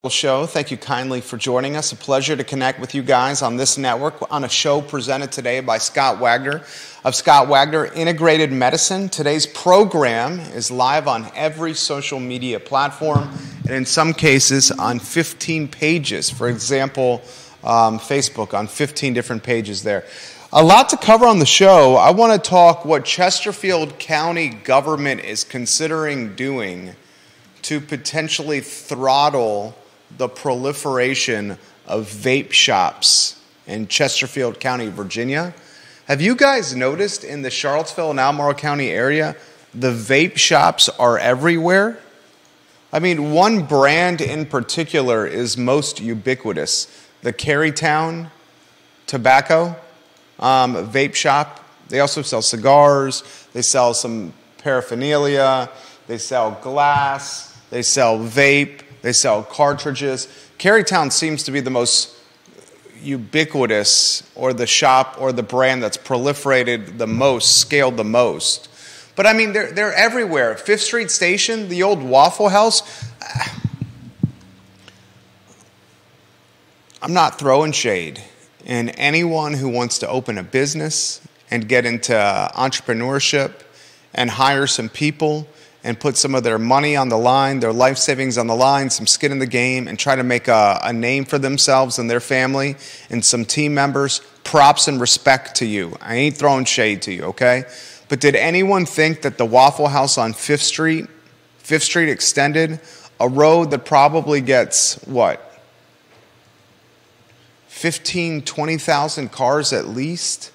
Show. Thank you kindly for joining us. A pleasure to connect with you guys on this network on a show presented today by Scott Wagner of Scott Wagner Integrated Medicine. Today's program is live on every social media platform and in some cases on 15 pages. For example, Facebook on 15 different pages there. A lot to cover on the show. I want to talk what Chesterfield County government is considering doing to potentially throttle the proliferation of vape shops in Chesterfield County, Virginia. Have you guys noticed in the Charlottesville and Albemarle County area, the vape shops are everywhere? I mean, one brand in particular is most ubiquitous. The Carytown Tobacco vape shop. They also sell cigars. They sell some paraphernalia. They sell glass. They sell vape. They sell cartridges. Carytown seems to be the most ubiquitous, or the shop or the brand that's proliferated the most, scaled the most. But I mean, they're everywhere. Fifth Street Station, the old Waffle House. I'm not throwing shade. And anyone who wants to open a business and get into entrepreneurship and hire some people and put some of their money on the line, their life savings on the line, some skin in the game, and try to make a name for themselves and their family and some team members, props and respect to you. I ain't throwing shade to you, okay? But did anyone think that the Waffle House on Fifth Street Extended, a road that probably gets, what, 15, 20,000 cars at least?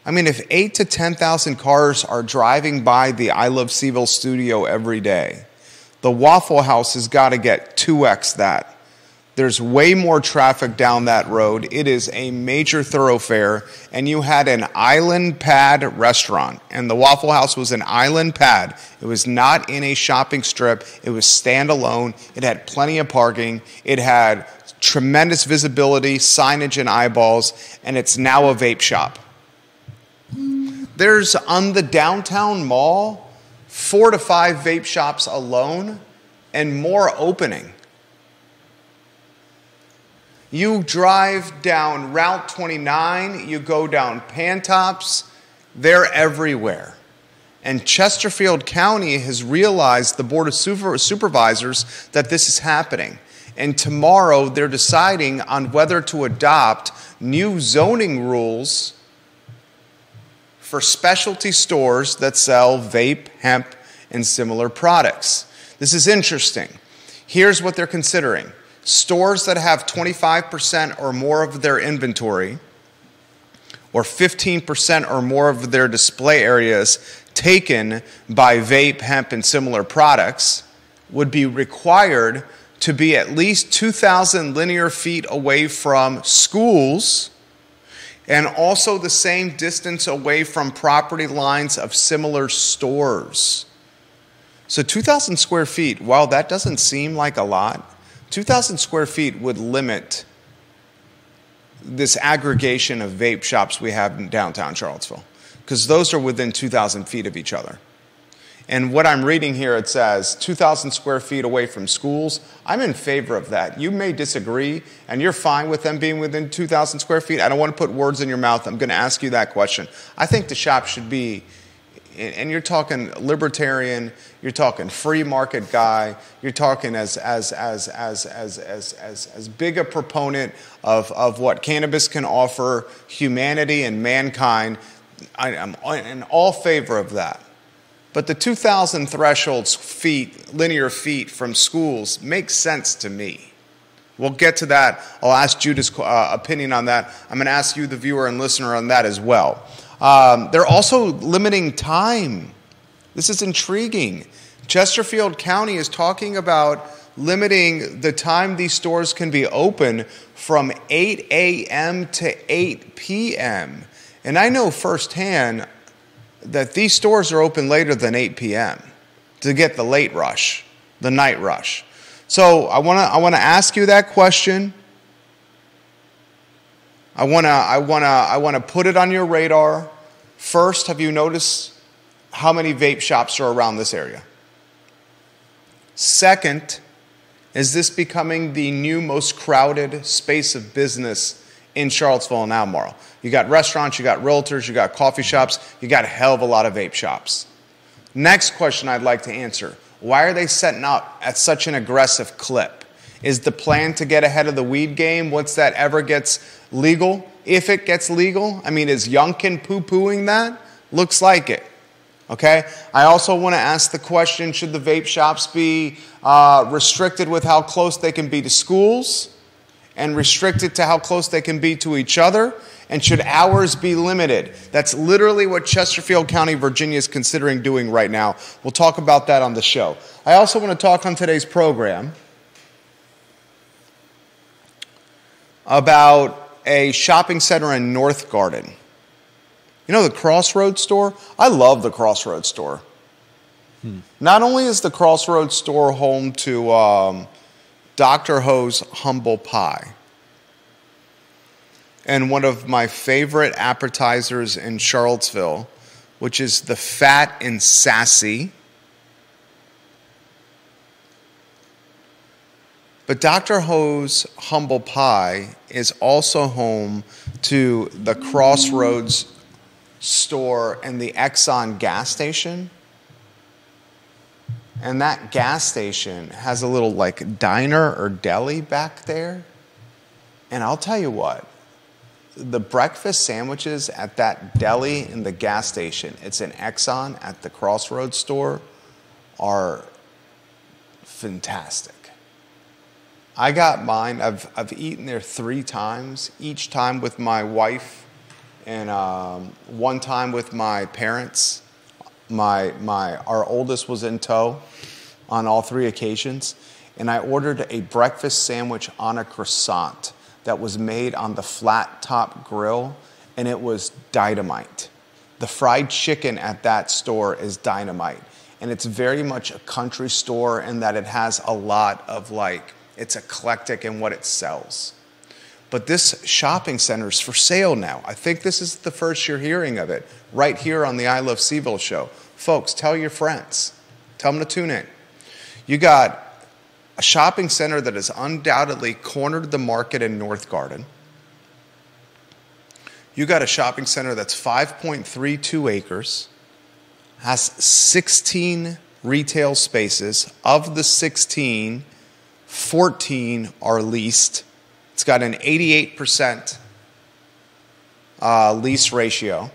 I mean, if 8 to 10,000 cars are driving by the I Love CVille studio every day, the Waffle House has got to get 2x that. There's way more traffic down that road. It is a major thoroughfare, and you had an island pad restaurant, and the Waffle House was an island pad. It was not in a shopping strip. It was standalone. It had plenty of parking. It had tremendous visibility, signage, and eyeballs, and it's now a vape shop. There's, on the downtown mall, 4 to 5 vape shops alone and more opening. You drive down Route 29, you go down Pantops, they're everywhere. And Chesterfield County has realized, the Board of Supervisors, that this is happening. And tomorrow they're deciding on whether to adopt new zoning rules for specialty stores that sell vape, hemp, and similar products. This is interesting. Here's what they're considering. Stores that have 25% or more of their inventory, or 15% or more of their display areas taken by vape, hemp, and similar products, would be required to be at least 2,000 linear feet away from schools, and also the same distance away from property lines of similar stores. So 2,000 square feet, while that doesn't seem like a lot, 2,000 square feet would limit this aggregation of vape shops we have in downtown Charlottesville, because those are within 2,000 feet of each other. And what I'm reading here, it says 2,000 square feet away from schools. I'm in favor of that. You may disagree, and you're fine with them being within 2,000 square feet. I don't want to put words in your mouth. I'm going to ask you that question. I think the shop should be, and you're talking libertarian, you're talking free market guy, you're talking as big a proponent of what cannabis can offer humanity and mankind. I'm in all favor of that. But the 2,000 linear feet from schools makes sense to me. We'll get to that. I'll ask Judah's opinion on that. I'm going to ask you, the viewer and listener, on that as well. They're also limiting time. This is intriguing. Chesterfield County is talking about limiting the time these stores can be open from 8 a.m. to 8 p.m. And I know firsthand that these stores are open later than 8 p.m. to get the late rush, the night rush. So I want to ask you that question. I want to put it on your radar. First, have you noticed how many vape shops are around this area? Second, Is this becoming the new most crowded space of business in Charlottesville and Albemarle? You got restaurants, you got realtors, you got coffee shops, you got a hell of a lot of vape shops. Next question I'd like to answer. Why are they setting up at such an aggressive clip? Is the plan to get ahead of the weed game once that ever gets legal? If it gets legal? I mean, is Youngkin poo-pooing that? Looks like it. Okay? I also want to ask the question, should the vape shops be restricted with how close they can be to schools and restricted to how close they can be to each other? And should hours be limited? That's literally what Chesterfield County, Virginia is considering doing right now. We'll talk about that on the show. I also want to talk on today's program about a shopping center in North Garden. You know the Crossroads store? I love the Crossroads store. Not only is the Crossroads store home to Dr. Ho's Humble Pie, and one of my favorite appetizers in Charlottesville, which is the Fat and Sassy. But Dr. Ho's Humble Pie is also home to the Crossroads store and the Exxon gas station. And that gas station has a little like diner or deli back there. And I'll tell you what, the breakfast sandwiches at that deli in the gas station, it's an Exxon at the Crossroads store, are fantastic. I got mine. I've eaten there 3 times, each time with my wife and one time with my parents. Our oldest was in tow on all 3 occasions, and I ordered a breakfast sandwich on a croissant that was made on the flat top grill, and it was dynamite. The fried chicken at that store is dynamite, and it's very much a country store in that it has a lot of it's eclectic in what it sells. But this shopping center is for sale now. I think this is the first you're hearing of it, right here on the I Love CVille show. Folks, tell your friends. Tell them to tune in. You got a shopping center that has undoubtedly cornered the market in North Garden. You got a shopping center that's 5.32 acres, has 16 retail spaces. Of the 16, 14 are leased. It's got an 88% lease ratio.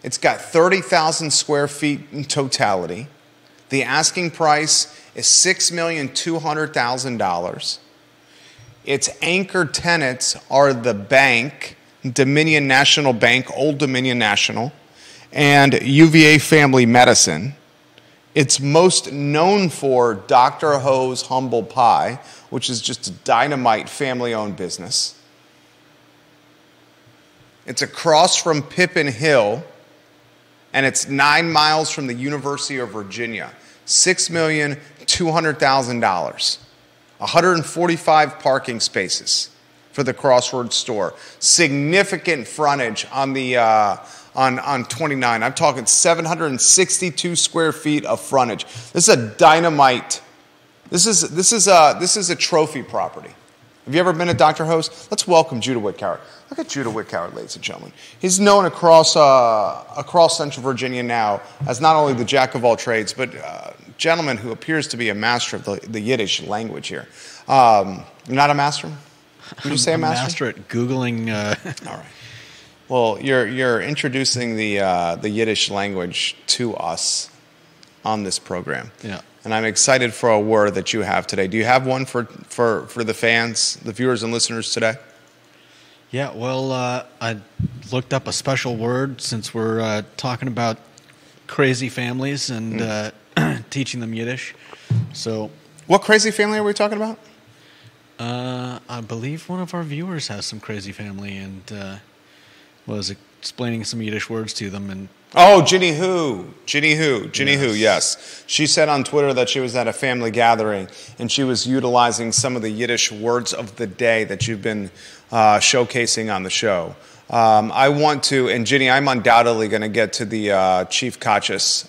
It's got 30,000 square feet in totality. The asking price is $6,200,000. Its anchor tenants are the bank, Dominion National Bank, Old Dominion National, and UVA Family Medicine. It's most known for Dr. Ho's Humble Pie, which is just a dynamite family-owned business. It's across from Pippin Hill, and it's 9 miles from the University of Virginia. $6,200,000. 145 parking spaces for the Crossroads store. Significant frontage on the on 29. I'm talking 762 square feet of frontage. This is a dynamite. This is a trophy property. Have you ever been to Dr. Ho's? Let's welcome Judah Whitcoward. Look at Judah Whitcoward, ladies and gentlemen. He's known across Central Virginia now as not only the jack of all trades, but a gentleman who appears to be a master of the Yiddish language here. You're not a master? Would you say a master? Master at Googling. All right. Well, you're introducing the Yiddish language to us on this program. Yeah. And I'm excited for a word that you have today. Do you have one for the fans, the viewers and listeners today? Yeah, well, I looked up a special word since we're talking about crazy families and teaching them Yiddish. So, what crazy family are we talking about? I believe one of our viewers has some crazy family and was explaining some Yiddish words to them. And oh, Ginny Who, yes. She said on Twitter that she was at a family gathering and she was utilizing some of the Yiddish words of the day that you've been showcasing on the show. I want to, and Ginny, I'm undoubtedly going to get to the Chief Kachis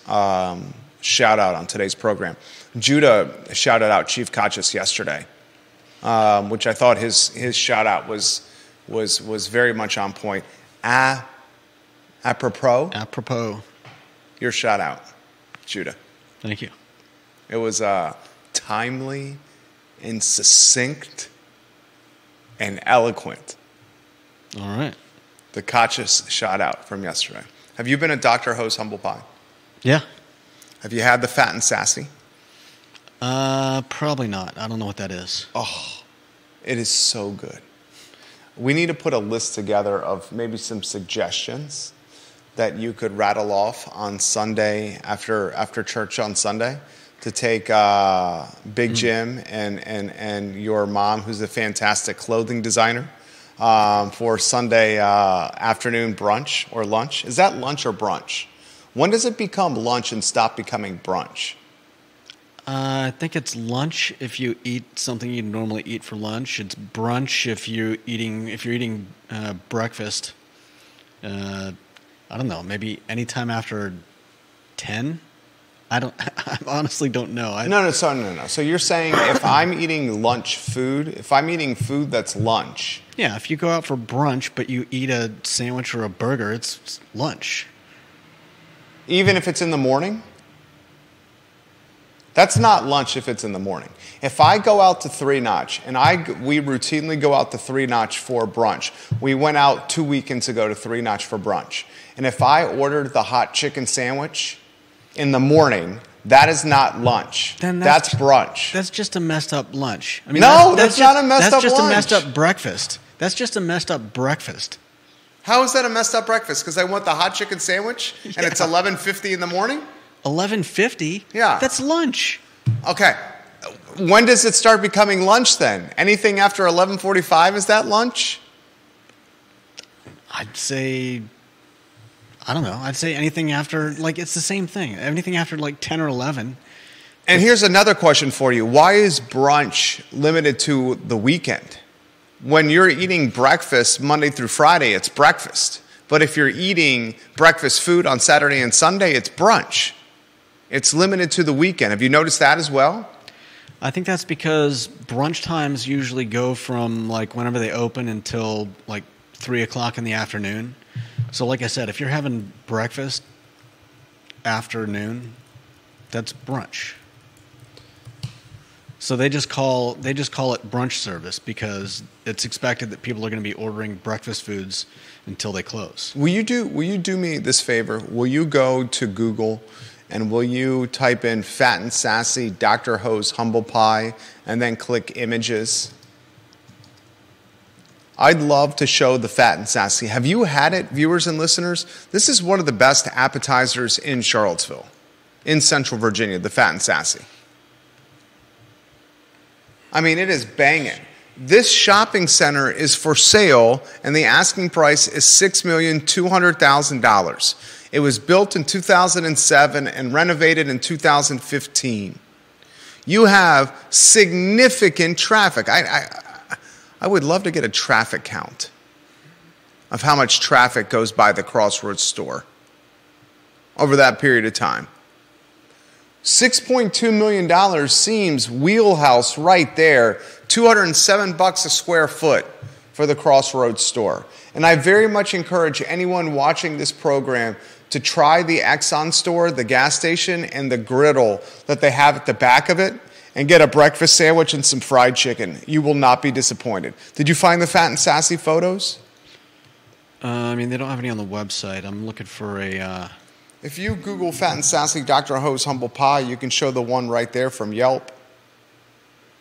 shout out on today's program. Judah shouted out Chief Kachis yesterday, which I thought his shout out was very much on point. Apropos. Your shout out, Judah. Thank you. It was timely and succinct and eloquent. All right. The Kachis shout out from yesterday. Have you been at Dr. Ho's Humble Pie? Yeah. Have you had the Fat and Sassy? Probably not. I don't know what that is. Oh, it is so good. We need to put a list together of maybe some suggestions that you could rattle off on Sunday after church on Sunday to take Big Jim and your mom, who's a fantastic clothing designer, for Sunday afternoon brunch or lunch. Is that lunch or brunch? When does it become lunch and stop becoming brunch? I think it's lunch if you eat something you normally eat for lunch. It's brunch if you're eating breakfast. I don't know, maybe anytime after 10. I honestly don't know. No. So you're saying if I'm eating lunch food, if I'm eating food that's lunch. Yeah, if you go out for brunch but you eat a sandwich or a burger, it's lunch. Even if it's in the morning? That's not lunch if it's in the morning. If I go out to Three Notch, and we routinely go out to Three Notch for brunch. We went out 2 weekends ago to Three Notch for brunch. And if I ordered the hot chicken sandwich in the morning, that is not lunch. Then that's brunch. That's just a messed up lunch. I mean, that's not a messed up lunch. That's just a messed up breakfast. That's just a messed up breakfast. How is that a messed up breakfast? Because I want the hot chicken sandwich, and it's 11:50 in the morning? 11:50? Yeah. That's lunch. Okay. When does it start becoming lunch then? Anything after 11:45, is that lunch? I'd say, I don't know. I'd say anything after, it's the same thing. Anything after 10 or 11. And here's another question for you. Why is brunch limited to the weekend? When you're eating breakfast Monday through Friday, it's breakfast. But if you're eating breakfast food on Saturday and Sunday, it's brunch. It's limited to the weekend. Have you noticed that as well? I think that's because brunch times usually go from whenever they open until 3 o'clock in the afternoon. So like I said, if you're having breakfast afternoon, that's brunch. So they just call it brunch service because it's expected that people are going to be ordering breakfast foods until they close. Will you do me this favor? Will you go to Google and will you type in Fat and Sassy Dr. Ho's Humble Pie and then click images? I'd love to show the Fat and Sassy. Have you had it, viewers and listeners? This is one of the best appetizers in Charlottesville, in Central Virginia, the Fat and Sassy. I mean, it is banging. This shopping center is for sale, and the asking price is $6,200,000. It was built in 2007 and renovated in 2015. You have significant traffic. I would love to get a traffic count of how much traffic goes by the Crossroads store over that period of time. $6.2 million seems wheelhouse right there. $207 a square foot for the Crossroads store. And I very much encourage anyone watching this program to try the Exxon store, the gas station, and the griddle that they have at the back of it and get a breakfast sandwich and some fried chicken. You will not be disappointed. Did you find the Fat and Sassy photos? They don't have any on the website. I'm looking for a... If you Google Fat and Sassy Dr. Ho's Humble Pie, you can show the one right there from Yelp.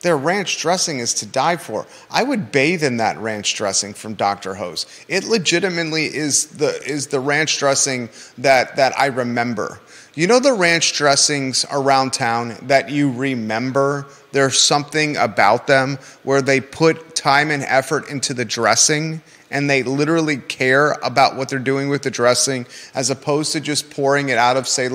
Their ranch dressing is to die for. I would bathe in that ranch dressing from Dr. Ho's. It legitimately is the ranch dressing that I remember. You know the ranch dressings around town that you remember? There's something about them where they put time and effort into the dressing and they literally care about what they're doing with the dressing as opposed to just pouring it out of, say,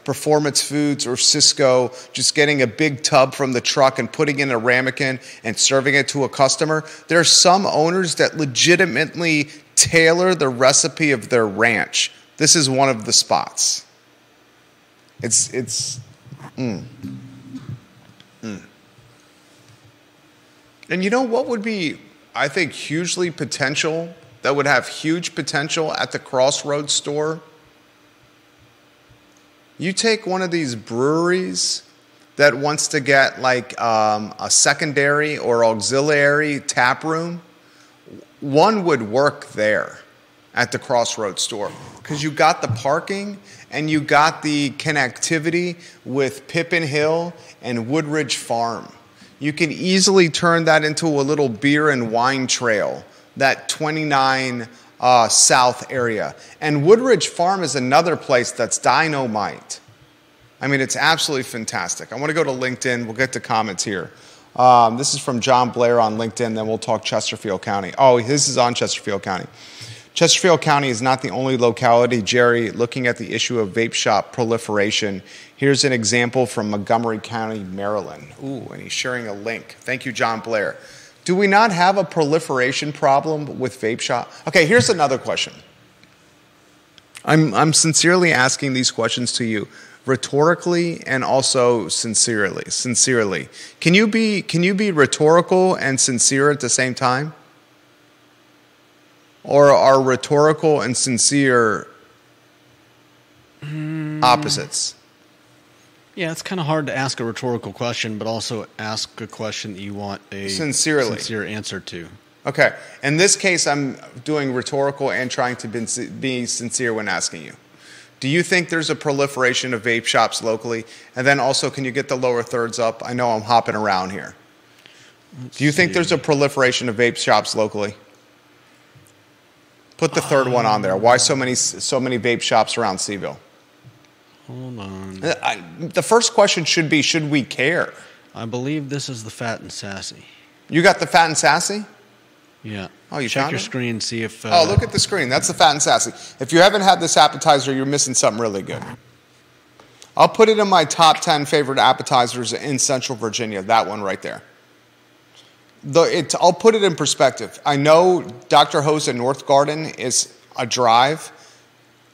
Performance Foods or Cisco, just getting a big tub from the truck and putting in a ramekin and serving it to a customer. There are some owners that legitimately tailor the recipe of their ranch. This is one of the spots. And you know what would be, I think, hugely potential, that would have huge potential at the Crossroads store? You take one of these breweries that wants to get like a secondary or auxiliary tap room, one would work there at the Crossroads store because you got the parking and you got the connectivity with Pippin Hill and Woodridge Farm. You can easily turn that into a little beer and wine trail, that 29 South area. And Woodridge Farm is another place that's dynamite. I mean, it's absolutely fantastic. I want to go to LinkedIn. We'll get to comments here. This is from John Blair on LinkedIn, then we'll talk Chesterfield County. Oh, this is on Chesterfield County. Chesterfield County is not the only locality, Jerry, looking at the issue of vape shop proliferation. Here's an example from Montgomery County, Maryland. Ooh, and he's sharing a link. Thank you, John Blair. Do we not have a proliferation problem with vape shop? Okay, here's another question. I'm sincerely asking these questions to you, rhetorically and also sincerely. Can you be rhetorical and sincere at the same time? Or are rhetorical and sincere opposites? Yeah, it's kind of hard to ask a rhetorical question, but also ask a question that you want a sincere answer to. Okay. In this case, I'm doing rhetorical and trying to be sincere when asking you. Do you think there's a proliferation of vape shops locally? And then also, can you get the lower thirds up? I know I'm hopping around here. Do you think there's a proliferation of vape shops locally? Put the third one on there. Why so many vape shops around CVille? Hold on. The first question should be, should we care? I believe this is the Fat and Sassy. You got the Fat and Sassy? Yeah. Oh, you check found your it? screen, see if... Oh, look at the screen. That's the Fat and Sassy. If you haven't had this appetizer, you're missing something really good. I'll put it in my top 10 favorite appetizers in Central Virginia, that one right there. I'll put it in perspective. I know Dr. Ho's in North Garden is a drive.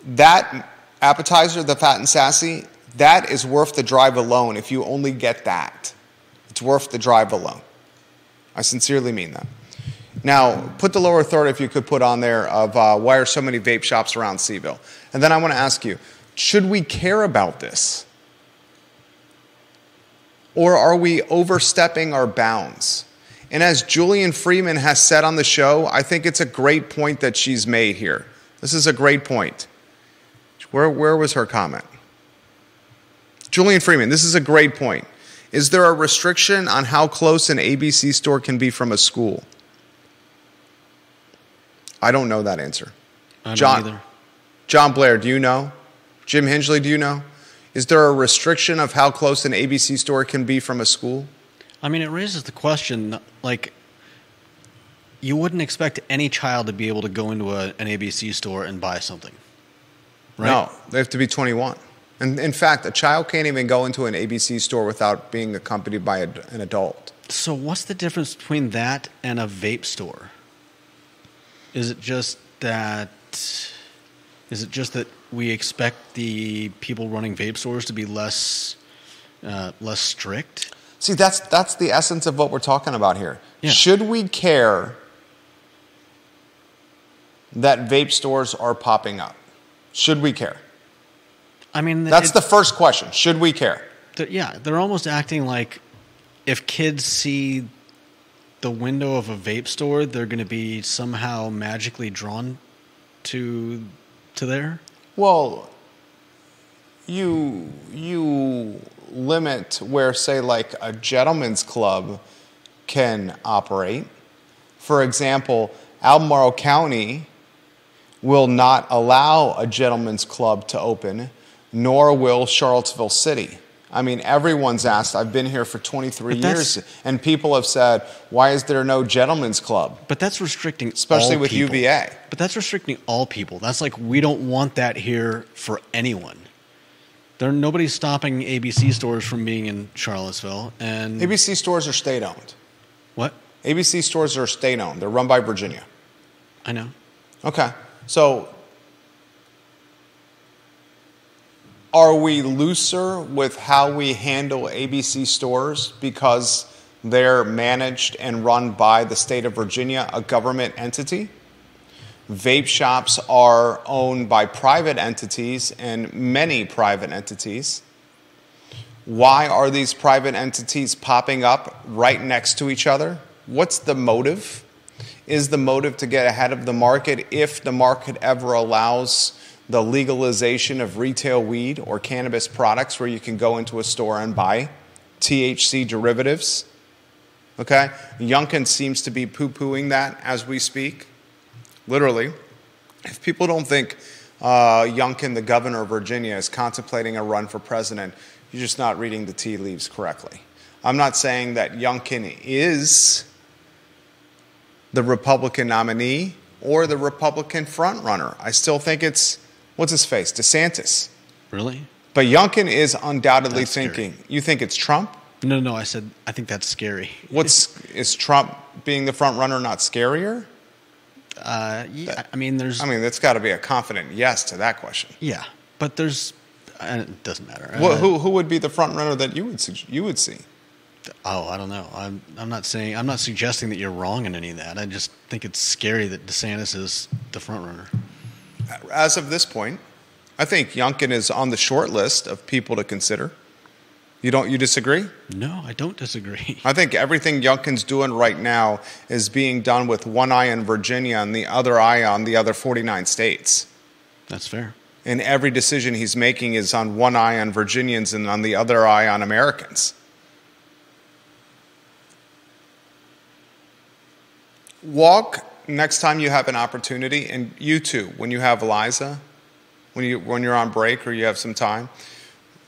That appetizer, the Fat and Sassy, that is worth the drive alone if you only get that. It's worth the drive alone. I sincerely mean that. Now, put the lower third, if you could put on there, of why are so many vape shops around CVille? And then I want to ask you, should we care about this? Or are we overstepping our bounds? And as Julian Freeman has said on the show, I think it's a great point that she's made here. This is a great point. Where was her comment? Julian Freeman, this is a great point. Is there a restriction on how close an ABC store can be from a school? I don't know that answer. I don't either. John Blair, do you know? Jim Hingley, do you know? Is there a restriction of how close an ABC store can be from a school? I mean, it raises the question, like, you wouldn't expect any child to be able to go into an ABC store and buy something, right? No, they have to be 21. And in fact, a child can't even go into an ABC store without being accompanied by an adult. So what's the difference between that and a vape store? Is it just that we expect the people running vape stores to be less strict? See, that's the essence of what we're talking about here. Yeah. Should we care that vape stores are popping up? Should we care? I mean, that's the first question. Should we care? They're almost acting like if kids see the window of a vape store, they're going to be somehow magically drawn to there. Well, you limit where, say, like a gentleman's club can operate. For example, Albemarle County will not allow a gentleman's club to open, nor will Charlottesville City. I mean, everyone's asked. I've been here for 23 years, and people have said, why is there no gentleman's club? But that's restricting especially all with people. UVA. But that's restricting all people. That's like, we don't want that here for anyone. Nobody's stopping ABC stores from being in Charlottesville. And ABC stores are state-owned. What? ABC stores are state-owned. They're run by Virginia. I know. Okay. So Are we looser with how we handle ABC stores because they're managed and run by the state of Virginia, a government entity? Vape shops are owned by private entities and many private entities. Why are these private entities popping up right next to each other? What's the motive? Is the motive to get ahead of the market if the market ever allows the legalization of retail weed or cannabis products where you can go into a store and buy THC derivatives? Okay? Youngkin seems to be poo-pooing that as we speak. Literally. If people don't think Youngkin, the governor of Virginia, is contemplating a run for president, you're just not reading the tea leaves correctly. I'm not saying that Youngkin is the Republican nominee or the Republican frontrunner. I still think it's, what's his face, DeSantis. Really? But Youngkin is undoubtedly That's thinking, scary. you think it's Trump? No, I said I think that's scary. Is Trump being the frontrunner not scarier? Yeah, I mean, that's got to be a confident yes to that question. Yeah, but it doesn't matter. Who would be the front-runner that you would see? Oh, I don't know. I'm not suggesting that you're wrong in any of that. I just think it's scary that DeSantis is the front runner. As of this point, I think Youngkin is on the short list of people to consider. You disagree? No, I don't disagree. I think everything Youngkin's doing right now is being done with one eye on Virginia and the other eye on the other 49 states. That's fair. And every decision he's making is on one eye on Virginians and on the other eye on Americans. Walk next time you have an opportunity, and you too, when you have Eliza, when you're on break or you have some time.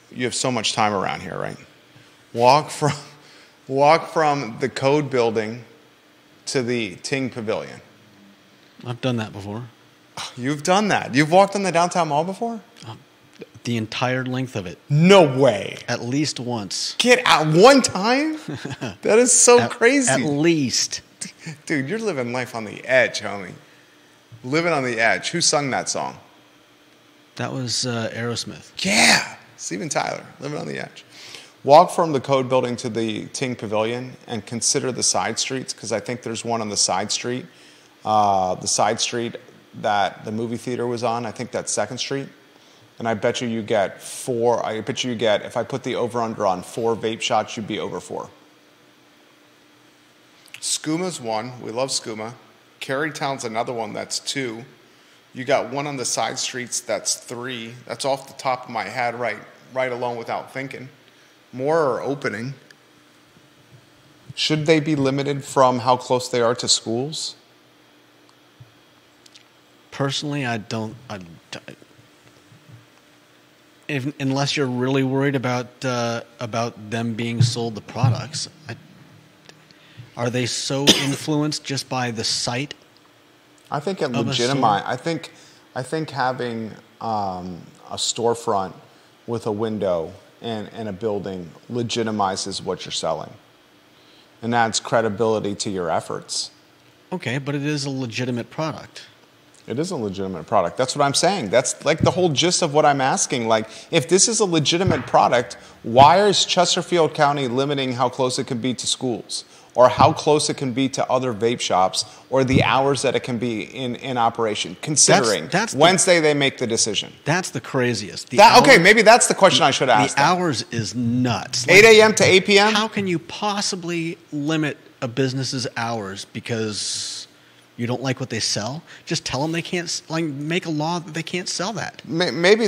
You have so much time around here, right? Walk from the Code Building to the Ting Pavilion. I've done that before. You've done that. You've walked on the downtown mall before? The entire length of it. No way. At least once. Get out one time? That is so crazy. At least. Dude, you're living life on the edge, homie. Living on the edge. Who sung that song? That was Aerosmith. Yeah. Steven Tyler, living on the edge. Walk from the Code Building to the Ting Pavilion and consider the side streets, because I think there's one on the side street that the movie theater was on. I think that's 2nd Street. And I bet you get if I put the over-under on 4 vape shots, you'd be over 4. Skoomah's 1. We love Skoomah. Carytown's another one, that's 2. You got one on the side streets, that's 3. That's off the top of my head, right along without thinking. More are opening. Should they be limited from how close they are to schools? Personally, I don't. Unless you're really worried about them being sold the products, are they so influenced just by the sight? I think it legitimizes. I think having a storefront with a window and a building legitimizes what you're selling, and adds credibility to your efforts. Okay, but it is a legitimate product. It is a legitimate product. That's what I'm saying. That's like the whole gist of what I'm asking. Like, if this is a legitimate product, why is Chesterfield County limiting how close it can be to schools, or how close it can be to other vape shops, or the hours that it can be in operation, considering Wednesday they make the decision? That's the craziest. Okay, maybe that's the question I should ask. The hours is nuts. 8 a.m. to 8 p.m.? How can you possibly limit a business's hours because you don't like what they sell? Just tell them they can't, make a law that they can't sell that. Maybe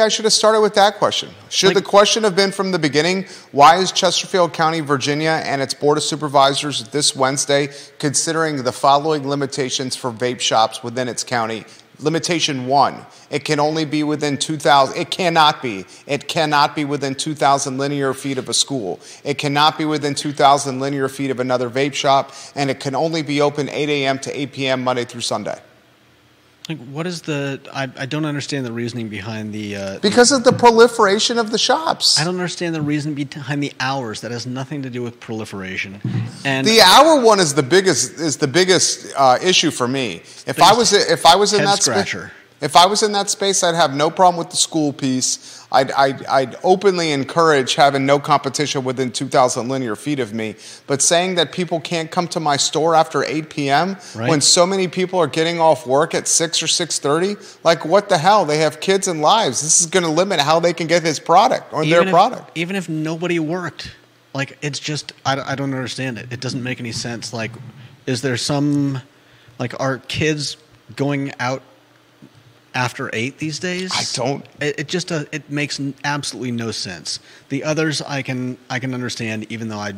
I should have started with that question. Should the question have been from the beginning, why is Chesterfield County, Virginia, and its Board of Supervisors this Wednesday considering the following limitations for vape shops within its county? Limitation 1, it can only be within 2,000, it cannot be within 2,000 linear feet of a school. It cannot be within 2,000 linear feet of another vape shop, and it can only be open 8 a.m. to 8 p.m. Monday through Sunday. What is I don't understand the reasoning behind the... because of the proliferation of the shops. I don't understand the reason behind the hours. That has nothing to do with proliferation. And the hour one is the biggest issue for me. If I was in that space, I'd have no problem with the school piece. I'd openly encourage having no competition within 2,000 linear feet of me. But saying that people can't come to my store after 8 p.m. when so many people are getting off work at 6 or 6:30, like what the hell? They have kids and lives. This is going to limit how they can get his product or their product. Even if nobody worked, like it's just I don't understand it. It doesn't make any sense. Like, is there some like are kids going out after 8 these days? I don't. It makes absolutely no sense. The others I can understand, even though I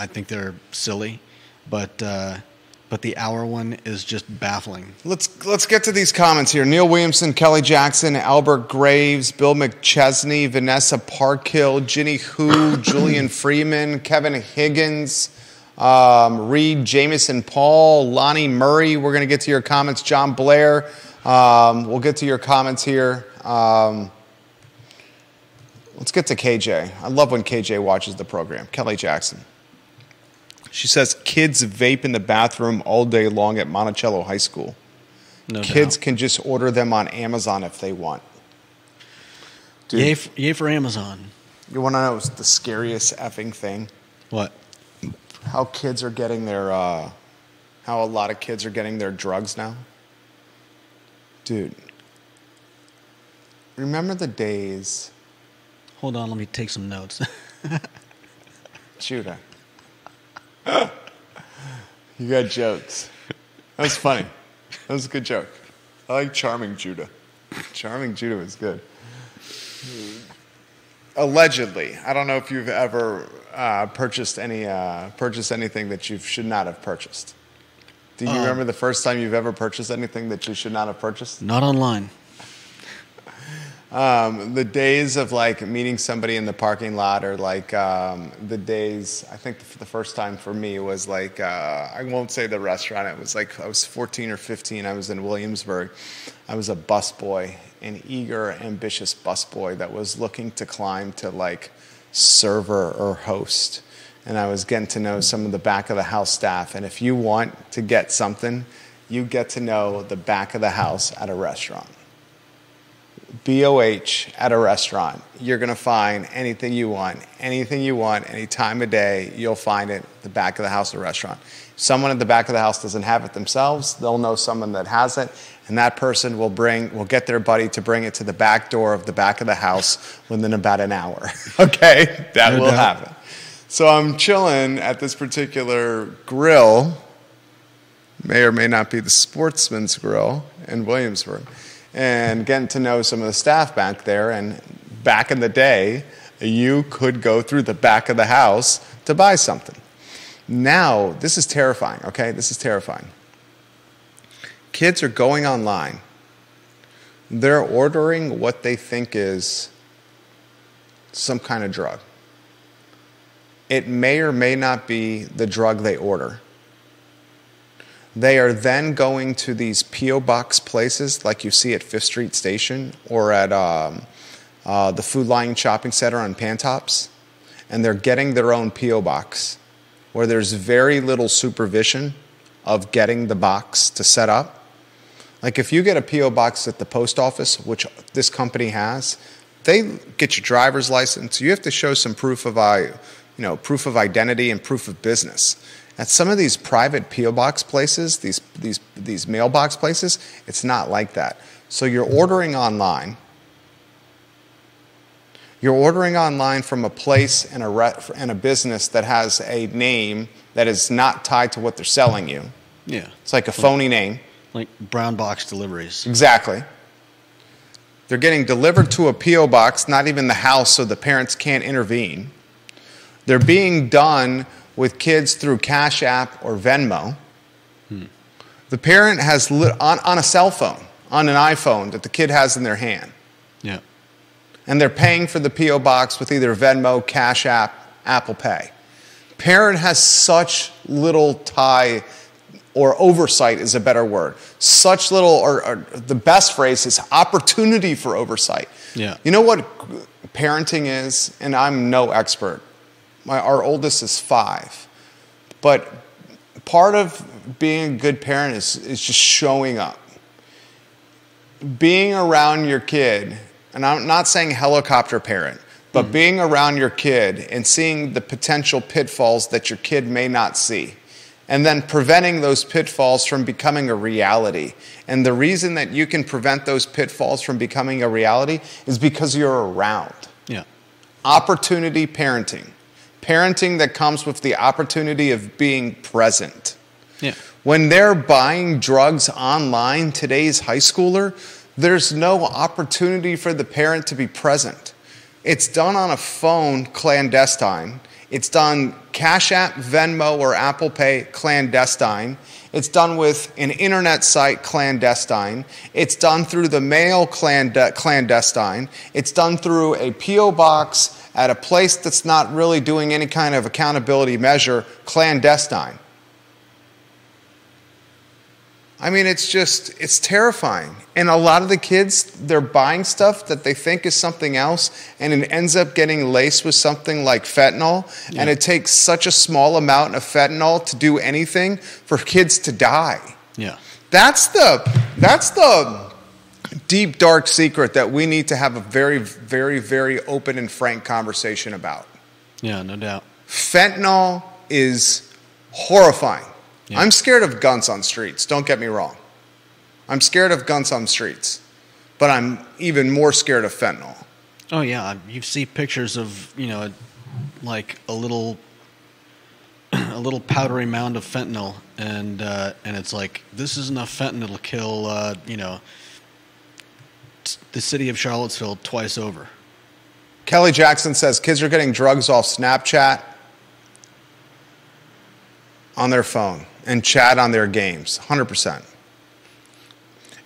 think they're silly, but the hour one is just baffling. Let's get to these comments here. Neil Williamson, Kelly Jackson, Albert Graves, Bill McChesney, Vanessa Parkhill, Ginny Hu, Julian Freeman, Kevin Higgins, Reed, Jameson Paul, Lonnie Murray. We're going to get to your comments. John Blair. We'll get to your comments here. Let's get to KJ. I love when KJ watches the program. Kelly Jackson. She says, kids vape in the bathroom all day long at Monticello High School. No Kids doubt. can just order them on Amazon if they want. Dude, Yay for Amazon. you want to know the scariest effing thing? What? How kids are getting their, how a lot of kids are getting their drugs now? Dude, remember the days... Hold on, let me take some notes. Judah. You got jokes. That was funny. That was a good joke. I like Charming Judah. Charming Judah was good. Allegedly, I don't know if you've ever purchased anything that you should not have purchased. Do you remember the first time you've ever purchased anything that you should not have purchased? Not online. The days of like meeting somebody in the parking lot, or like the days, I think the first time for me was like, I won't say the restaurant, it was like I was 14 or 15, I was in Williamsburg. I was a busboy, an eager, ambitious busboy that was looking to climb to like server or host. And I was getting to know some of the back of the house staff. And if you want to get something, you get to know the back of the house at a restaurant. BOH at a restaurant. You're going to find anything you want, any time of day, you'll find it at the back of the house at a restaurant. If someone at the back of the house doesn't have it themselves, they'll know someone that has it, and that person will get their buddy to bring it to the back door of the back of the house within about an hour. Okay? That will happen. So I'm chilling at this particular grill, may or may not be the Sportsman's Grill in Williamsburg, and getting to know some of the staff back there. And back in the day, you could go through the back of the house to buy something. Now, this is terrifying, okay? This is terrifying. Kids are going online. They're ordering what they think is some kind of drug. It may or may not be the drug they order. They are then going to these P.O. Box places like you see at Fifth Street Station or at the Food Lion Shopping Center on Pantops, and they're getting their own P.O. Box where there's very little supervision of getting the box to set up. Like if you get a P.O. Box at the post office, which this company has, they get your driver's license. You have to show some proof of identity and proof of business. At some of these private P.O. Box places, these mailbox places, it's not like that. So you're ordering online. You're ordering online from a place and a business that has a name that is not tied to what they're selling you. Yeah. It's like a phony name. Like brown box deliveries. Exactly. They're getting delivered to a P.O. Box, not even the house, so the parents can't intervene. They're being done with kids through Cash App or Venmo. The parent has on a cell phone, on an iPhone that the kid has in their hand. Yeah. And they're paying for the P.O. Box with either Venmo, Cash App, Apple Pay. Parent has such little tie, or oversight is a better word. Such little, or the best phrase is opportunity for oversight. Yeah. You know what parenting is? And I'm no expert. Our oldest is 5. But part of being a good parent is just showing up. Being around your kid and I'm not saying helicopter parent, but being around your kid and seeing the potential pitfalls that your kid may not see, and then preventing those pitfalls from becoming a reality. And the reason that you can prevent those pitfalls from becoming a reality is because you're around. Yeah. Opportunity parenting. Parenting that comes with the opportunity of being present. Yeah. When they're buying drugs online, today's high schooler, there's no opportunity for the parent to be present. It's done on a phone, clandestine. It's done Cash App, Venmo, or Apple Pay, clandestine. It's done with an internet site, clandestine. It's done through the mail, clandestine. It's done through a P.O. box at a place that's not really doing any kind of accountability measure, clandestine. I mean, it's terrifying. And a lot of the kids, they're buying stuff that they think is something else, and it ends up getting laced with something like fentanyl. Yeah. And it takes such a small amount of fentanyl to do anything for kids to die. Yeah. That's the deep, dark secret that we need to have a very, very, very open and frank conversation about. Yeah, no doubt. Fentanyl is horrifying. Yeah. I'm scared of guns on streets, don't get me wrong. I'm scared of guns on streets, but I'm even more scared of fentanyl. Oh yeah, you see pictures of, like a little powdery mound of fentanyl, and it's like, this is enough fentanyl to kill the city of Charlottesville twice over. Kelly Jackson says kids are getting drugs off Snapchat on their phone and chat on their games, 100%.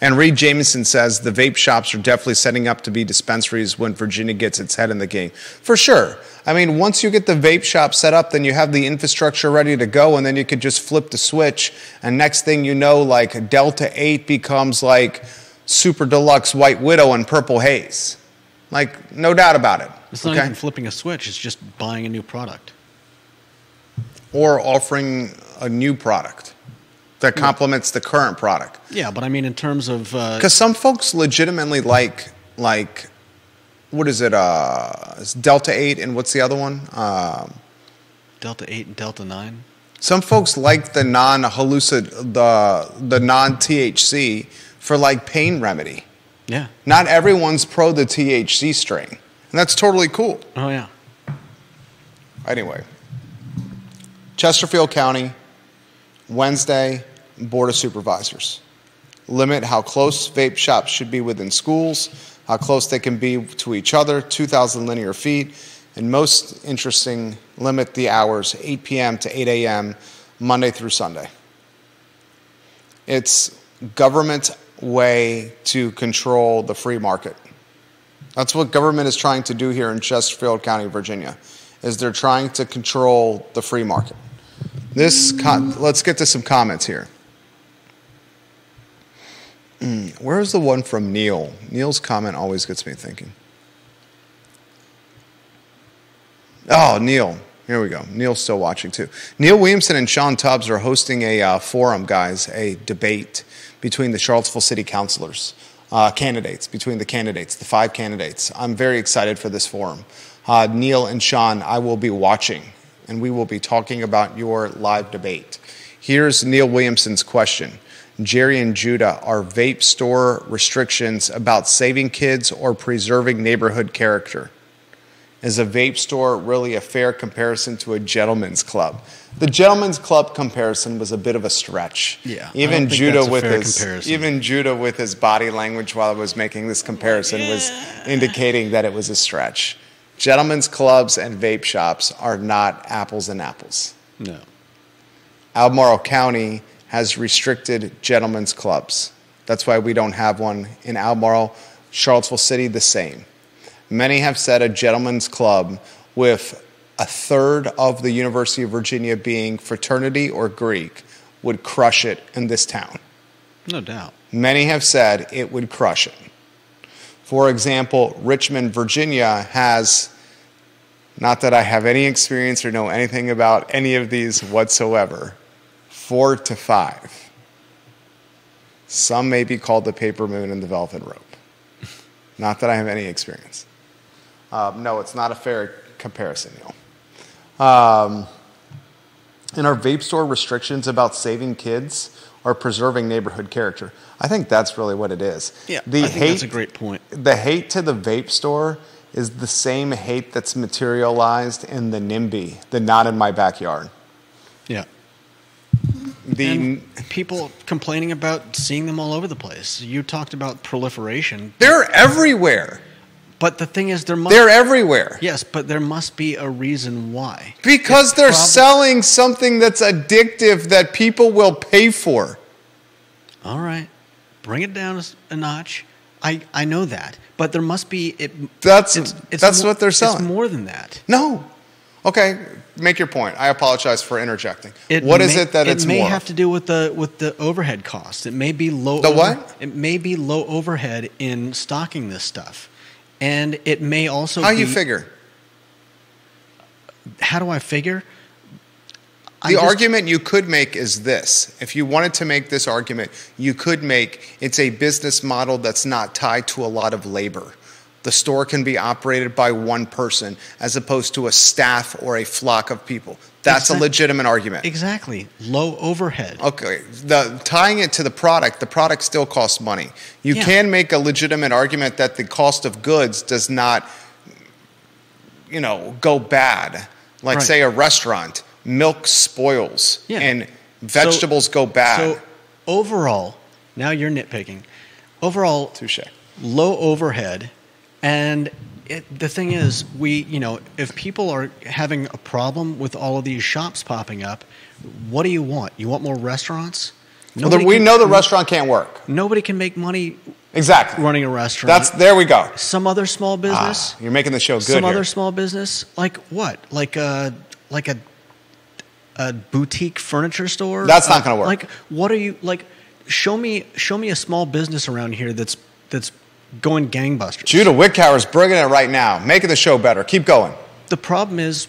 And Reed Jameson says the vape shops are definitely setting up to be dispensaries when Virginia gets its head in the game. For sure. I mean, once you get the vape shop set up, then you have the infrastructure ready to go, and then you could just flip the switch, and next thing you know, like Delta 8 becomes like Super Deluxe White Widow and Purple Haze. Like, no doubt about it. It's not even flipping a switch, it's just buying a new product. Or offering a new product that complements the current product. Yeah, but I mean in terms of... Because some folks legitimately like, what is it, it's Delta 8 and what's the other one? Delta 8 and Delta 9? Some folks like the the non-THC for like pain remedy. Yeah. Not everyone's pro the THC strain. And that's totally cool. Oh, yeah. Anyway. Chesterfield County, Wednesday, Board of Supervisors. Limit how close vape shops should be within schools, how close they can be to each other, 2,000 linear feet, and most interesting, limit the hours, 8 p.m. to 8 a.m., Monday through Sunday. It's government's way to control the free market. That's what government is trying to do here in Chesterfield County, Virginia, is they're trying to control the free market. Let's get to some comments here. Where's the one from Neil? Neil's comment always gets me thinking. Oh, Neil. Here we go. Neil's still watching too. Neil Williamson and Sean Tubbs are hosting a forum, guys, a debate between the Charlottesville City Councilors, candidates, between the candidates, the 5 candidates. I'm very excited for this forum. Neil and Sean, I will be watching, and we will be talking about your live debate. Here's Neil Williamson's question. Jerry and Judah, are vape store restrictions about saving kids or preserving neighborhood character? Is a vape store really a fair comparison to a gentleman's club? The gentleman's club comparison was a bit of a stretch. Yeah, even Judah with his body language while I was making this comparison was indicating that it was a stretch. Gentlemen's clubs and vape shops are not apples and apples. No. Albemarle County has restricted gentlemen's clubs. That's why we don't have one in Albemarle. Charlottesville City, the same. Many have said a gentlemen's club with a third of the University of Virginia being fraternity or Greek would crush it in this town. No doubt. Many have said it would crush it. For example, Richmond, Virginia has, not that I have any experience or know anything about any of these whatsoever, 4 to 5. Some may be called the paper moon and the velvet rope. Not that I have any experience. No, it's not a fair comparison, Neil. And are vape store restrictions about saving kids or preserving neighborhood character? I think that's really what it is. Yeah, I think that's a great point. The hate to the vape store is the same hate that's materialized in the NIMBY, the not in my backyard. Yeah. And people complaining about seeing them all over the place. You talked about proliferation. They're everywhere. But the thing is, they're everywhere. Yes, but there must be a reason why. Because they're selling something that's addictive that people will pay for. All right. Bring it down a notch. I know that. But there must be... That's what they're selling. It's more than that. No. Okay, make your point. I apologize for interjecting. What is it that it's more? It may have to do with the overhead cost. It may be low... The what? It may be low overhead in stocking this stuff. And it may also be... How do you figure? How do I figure? The argument you could make is this. If you wanted to make this argument, you could make it's a business model that's not tied to a lot of labor. The store can be operated by one person as opposed to a staff or a flock of people. That's a legitimate argument. Exactly. Low overhead. Okay. Tying it to the product still costs money. You can make a legitimate argument that the cost of goods does not, go bad. Like, say, a restaurant. Milk spoils and vegetables go bad. So overall, now you're nitpicking. Overall, touche. Low overhead. And the thing is, if people are having a problem with all of these shops popping up, what do you want? You want more restaurants? We know the restaurant can't work. Nobody can make money running a restaurant. There we go. Some other small business. You're making the show good Some other small business? Like what? Like a boutique furniture store? That's not going to work. Like, what are you, like, show me a small business around here that's going gangbusters. Judah Wickhauer's bringing it right now, making the show better. Keep going. The problem is,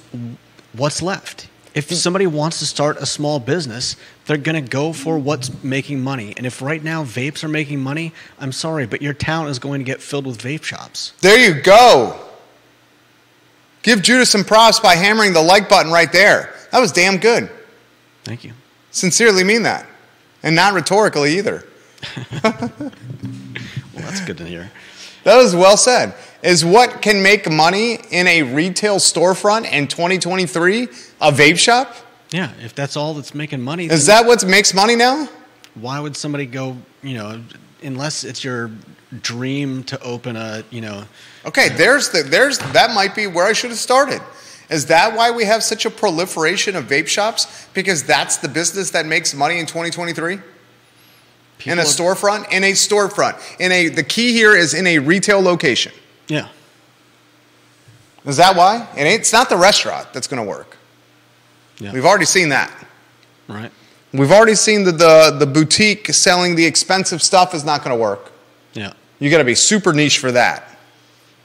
what's left? If somebody wants to start a small business, they're going to go for what's making money. And if right now vapes are making money, I'm sorry, but your town is going to get filled with vape shops. There you go. Give Judah some props by hammering the like button right there. That was damn good. Thank you. Sincerely mean that. And not rhetorically either. Well, that's good to hear. That was well said. Is what can make money in a retail storefront in 2023 a vape shop? Yeah, if that's all that's making money. Is that what makes money now? Why would somebody go, unless it's your dream to open a, Okay, that might be where I should have started. Is that why we have such a proliferation of vape shops? Because that's the business that makes money in 2023? In a storefront? In a storefront. The key here is in a retail location. Yeah. Is that why? It's not the restaurant that's going to work. Yeah. We've already seen that. Right. We've already seen the boutique selling the expensive stuff is not going to work. Yeah. You got to be super niche for that.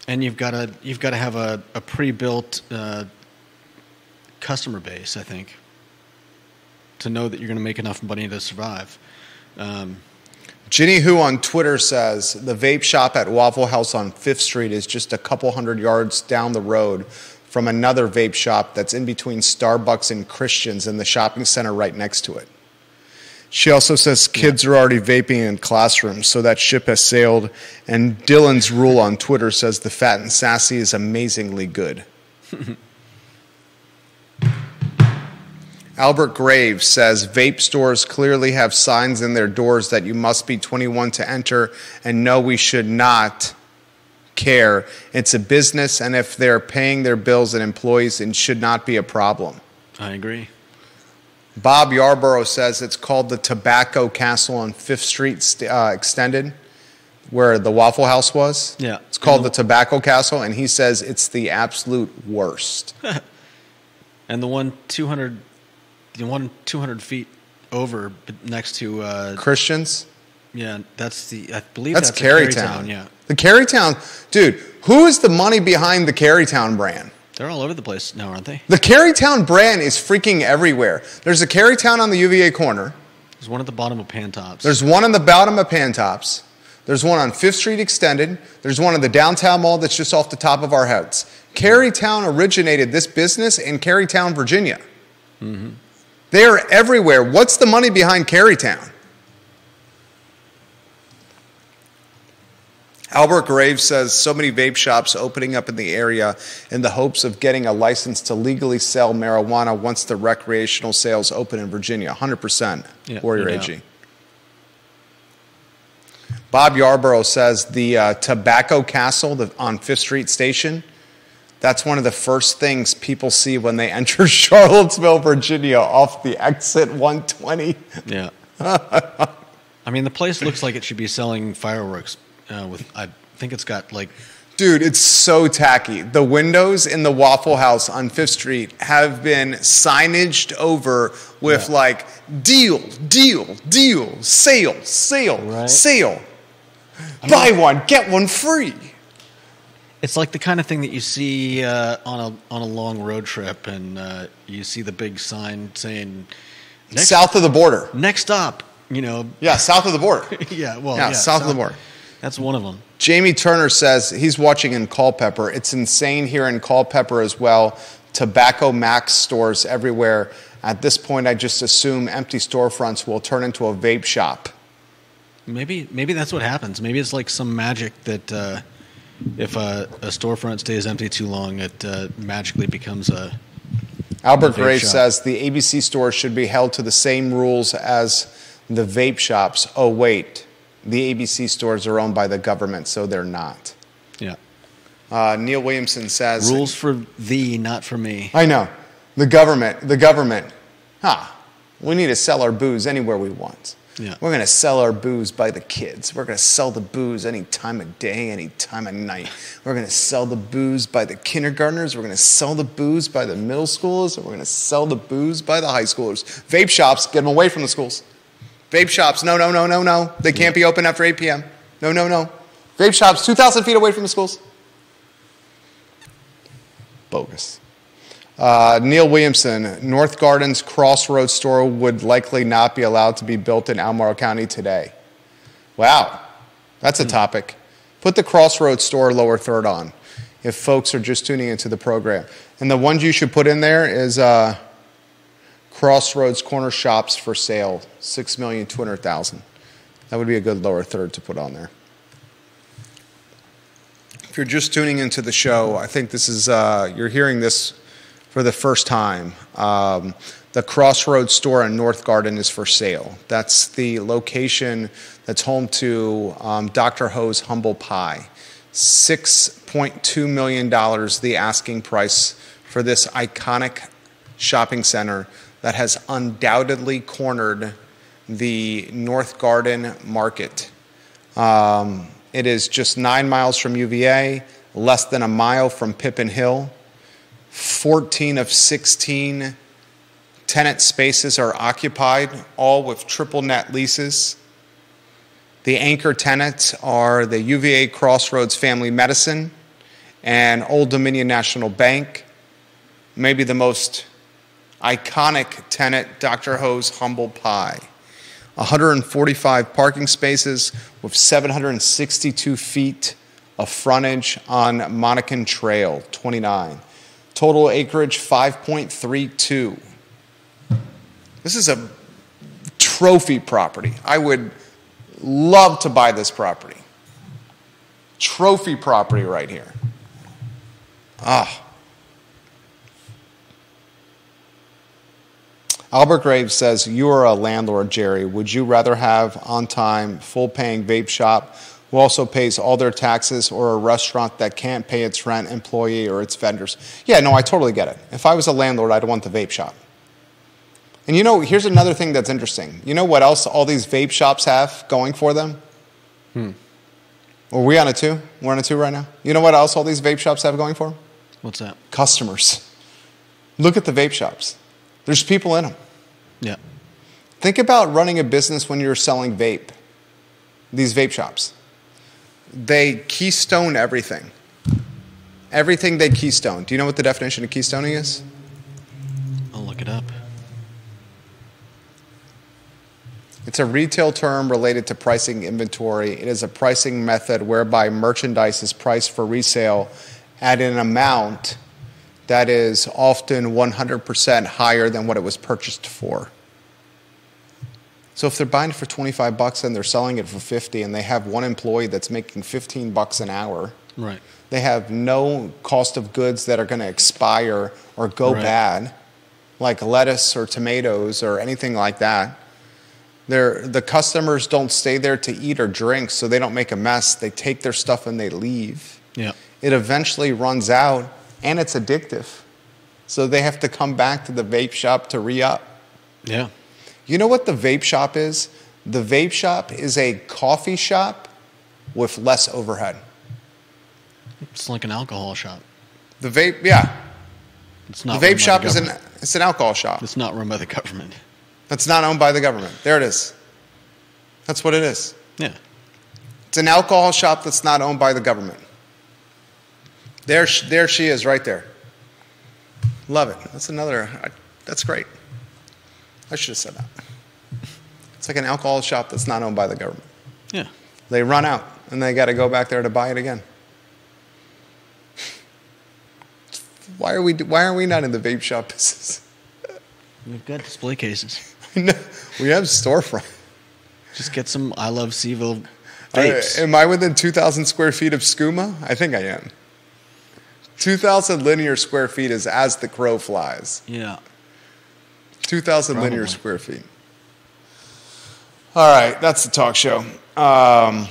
And you've got to have a pre-built customer base, I think, to know that you're going to make enough money to survive. Ginny Who on Twitter says the vape shop at Waffle House on 5th Street is just a couple hundred yards down the road from another vape shop that's in between Starbucks and Christians in the shopping center right next to it. She also says kids are already vaping in classrooms, so that ship has sailed. And Dylan's Rule on Twitter says the Fat and Sassy is amazingly good. Albert Graves says vape stores clearly have signs in their doors that you must be 21 to enter, and no, we should not care. It's a business, and if they're paying their bills and employees, it should not be a problem. I agree. Bob Yarborough says it's called the Tobacco Castle on 5th Street Extended, where the Waffle House was. Yeah. It's called the Tobacco Castle, and he says it's the absolute worst. And the one 200 feet over next to Christians? Yeah, I believe that's Carytown. Yeah. The Carytown, dude, who is the money behind the Carytown brand? They're all over the place now, aren't they? The Carytown brand is freaking everywhere. There's a Carytown on the UVA corner. There's one at the bottom of Pantops. There's one on the bottom of Pantops. There's one on 5th Street Extended. There's one in the downtown mall that's just off the top of our heads. Carytown originated this business in Carytown, Virginia. Mm-hmm. They are everywhere. What's the money behind Carytown? Albert Graves says, so many vape shops opening up in the area in the hopes of getting a license to legally sell marijuana once the recreational sales open in Virginia. 100%. Yeah, Warrior AG. Bob Yarborough says the Tobacco Castle on 5th Street Station, that's one of the first things people see when they enter Charlottesville, Virginia, off the exit 120. Yeah. I mean, the place looks like it should be selling fireworks. I think it's got like... Dude, it's so tacky. The windows in the Waffle House on 5th Street have been signaged over with like, deal, deal, deal, sale, sale, right. Sale. Buy one, get one free. It's like the kind of thing that you see on a long road trip, and you see the big sign saying... south of the border. Next stop, you know. Yeah, south of the border. yeah, south of the border. That's one of them. Jamie Turner says he's watching in Culpeper. It's insane here in Culpeper as well. Tobacco Max stores everywhere. At this point, I just assume empty storefronts will turn into a vape shop. Maybe that's what happens. Maybe it's like some magic that if a storefront stays empty too long, it magically becomes a... Albert Graves says the ABC stores should be held to the same rules as the vape shops. Oh, wait. The ABC stores are owned by the government, so they're not. Yeah. Neil Williamson says... rules for thee, not for me. I know. The government. We need to sell our booze anywhere we want. Yeah. We're going to sell our booze by the kids. We're going to sell the booze any time of day, any time of night. We're going to sell the booze by the kindergartners. We're going to sell the booze by the middle schoolers. And we're going to sell the booze by the high schoolers. Vape shops, get them away from the schools. Vape shops, no. They can't be open after 8 p.m. No. Vape shops, 2,000 feet away from the schools. Bogus. Neil Williamson, North Garden's Crossroads store would likely not be allowed to be built in Albemarle County today. Wow, that's a topic. Put the Crossroads store lower third on if folks are just tuning into the program. And the ones you should put in there is... Crossroads corner shops for sale, $6,200,000. That would be a good lower third to put on there. If you're just tuning into the show, I think this is you're hearing this for the first time. The Crossroads store in North Garden is for sale. That's the location that's home to Dr. Ho's Humble Pie. $6.2 million, the asking price for this iconic shopping center that has undoubtedly cornered the North Garden market. It is just 9 miles from UVA, less than a mile from Pippin Hill. 14 of 16 tenant spaces are occupied, all with triple net leases. The anchor tenants are the UVA Crossroads Family Medicine and Old Dominion National Bank. Maybe the most iconic tenant, Dr. Ho's Humble Pie. 145 parking spaces with 762 feet of frontage on Monacan Trail, 29. Total acreage, 5.32. This is a trophy property. I would love to buy this property. Trophy property right here. Albert Graves says, you are a landlord, Jerry. Would you rather have on-time, full-paying vape shop who also pays all their taxes, or a restaurant that can't pay its rent, employee, or its vendors? Yeah, no, I totally get it. If I was a landlord, I'd want the vape shop. And you know, here's another thing that's interesting. You know what else all these vape shops have going for them? Are we on a 2? We're on a 2 right now. You know what else all these vape shops have going for them? What's that? Customers. Look at the vape shops. There's people in them. Yeah. Think about running a business when you're selling vape. These vape shops. They keystone everything. Everything they keystone. Do you know what the definition of keystoning is? I'll look it up. It's a retail term related to pricing inventory. It is a pricing method whereby merchandise is priced for resale at an amount that is often 100% higher than what it was purchased for. So if they're buying it for $25 and they're selling it for $50 and they have one employee that's making $15 an hour, right. They have no cost of goods that are going to expire or go bad, like lettuce or tomatoes or anything like that. The customers don't stay there to eat or drink, so they don't make a mess. They take their stuff and they leave. Yeah. It eventually runs out, and it's addictive. So they have to come back to the vape shop to re-up. Yeah. You know what the vape shop is? The vape shop is a coffee shop with less overhead. It's like an alcohol shop. The vape, yeah. It's not the vape run by shop the is government. it's an alcohol shop. It's not run by the government. That's not owned by the government. There it is. That's what it is. Yeah. It's an alcohol shop that's not owned by the government. There she is right there. Love it. That's great. I should have said that. It's like an alcohol shop that's not owned by the government. Yeah. They run out, and they got to go back there to buy it again. Why are we not in the vape shop business? We've got display cases. No, we have storefront. Just get some I Love CVille vapes. Am I within 2,000 square feet of skooma? I think I am. 2,000 linear square feet is as the crow flies. Yeah. 2,000 linear square feet. All right, that's the talk show. I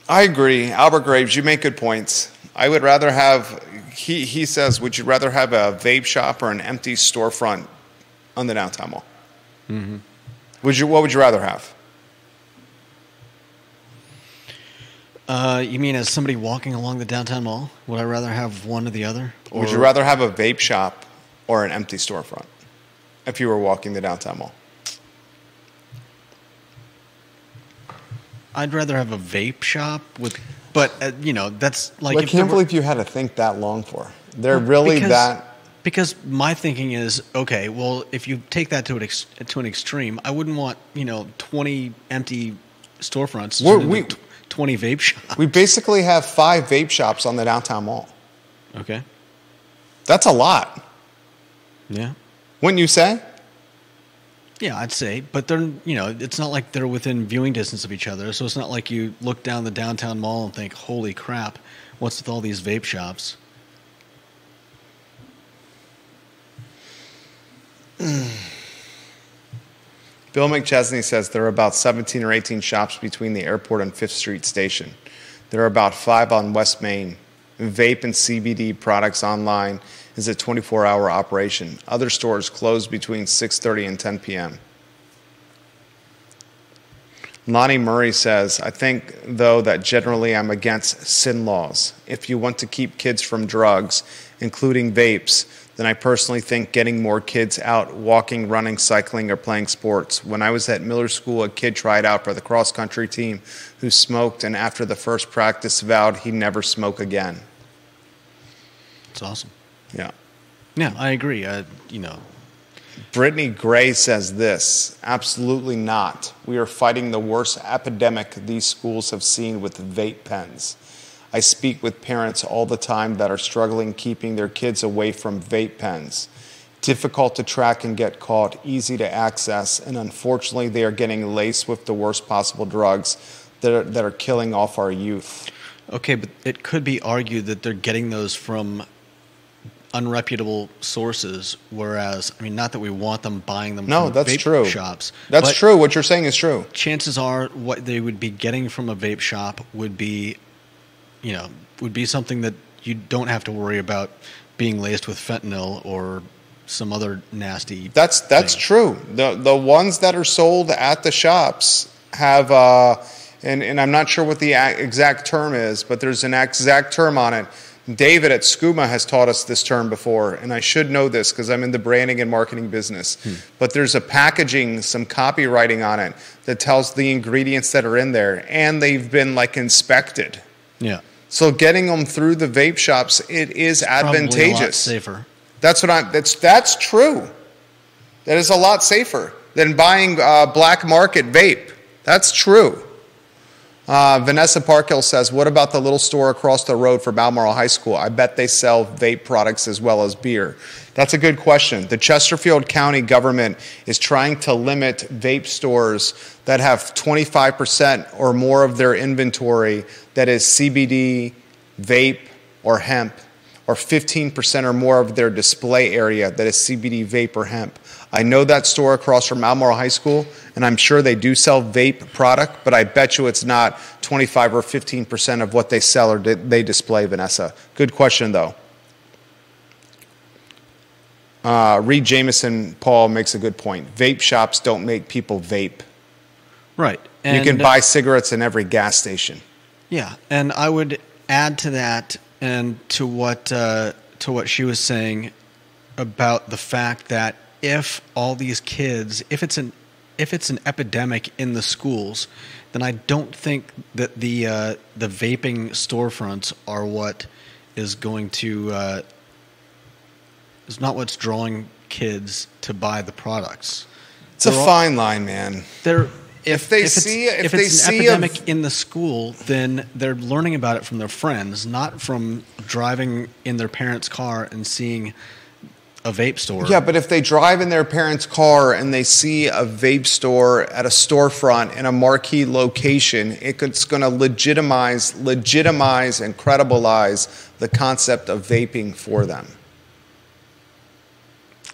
agree. Albert Graves, you make good points. I would rather have, he says, would you rather have a vape shop or an empty storefront on the downtown mall? Mm-hmm. What would you rather have? You mean as somebody walking along the downtown mall? Would I rather have one or the other? Or would you rather have a vape shop or an empty storefront if you were walking the downtown mall? I'd rather have a vape shop but that's like. I can't believe you had to think that long for. They're really that. Because my thinking is, okay, well, if you take that to an extreme, I wouldn't want 20 empty storefronts. 20 vape shops. We basically have 5 vape shops on the downtown mall. Okay. That's a lot. Yeah. Wouldn't you say? Yeah, I'd say. But they're, it's not like they're within viewing distance of each other. So it's not like you look down the downtown mall and think, holy crap, what's with all these vape shops? Bill McChesney says there are about 17 or 18 shops between the airport and 5th Street Station. There are about 5 on West Main. Vape and CBD products online is a 24-hour operation. Other stores close between 6:30 and 10 p.m. Lonnie Murray says, I think, though, that generally I'm against sin laws. If you want to keep kids from drugs, including vapes, then I personally think getting more kids out walking, running, cycling, or playing sports. When I was at Miller School, a kid tried out for the cross-country team who smoked, and after the first practice vowed he'd never smoke again. That's awesome. Yeah. Yeah, I agree. Brittany Gray says this, absolutely not. We are fighting the worst epidemic these schools have seen with vape pens. I speak with parents all the time that are struggling keeping their kids away from vape pens. Difficult to track and get caught, easy to access, and unfortunately they are getting laced with the worst possible drugs that are killing off our youth. Okay, but it could be argued that they're getting those from unreputable sources, whereas, not that we want them buying them from vape shops. That's true. What you're saying is true. Chances are what they would be getting from a vape shop would be something that you don't have to worry about being laced with fentanyl or some other nasty That's thing. True. The ones that are sold at the shops have, and I'm not sure what the exact term is, but there's an exact term on it. David at Skooma has taught us this term before, and I should know this because I'm in the branding and marketing business. But there's a packaging, some copywriting on it that tells the ingredients that are in there, and they've been inspected. Yeah. So getting them through the vape shops, it is advantageous. Probably a lot safer. That's true. That is a lot safer than buying black market vape. That's true. Vanessa Parkhill says, what about the little store across the road from Balmoral High School? I bet they sell vape products as well as beer. That's a good question. The Chesterfield County government is trying to limit vape stores that have 25% or more of their inventory that is CBD, vape, or hemp, or 15% or more of their display area that is CBD, vape, or hemp. I know that store across from Balmoral High School, and I'm sure they do sell vape product, but I bet you it's not 25 or 15% of what they sell or they display, Vanessa. Good question, though. Reed Jameson Paul makes a good point. Vape shops don't make people vape. Right. And you can buy cigarettes in every gas station. Yeah, and I would add to that and to what she was saying about the fact that if all these kids, if it's an epidemic in the schools, then I don't think that the vaping storefronts are what is going to is not what's drawing kids to buy the products. It's a fine line, man. If it's an epidemic in the school, then they're learning about it from their friends, not from driving in their parents' car and seeing a vape store. Yeah, but if they drive in their parents' car and they see a vape store at a storefront in a marquee location, it's going to legitimize and credibilize the concept of vaping for them.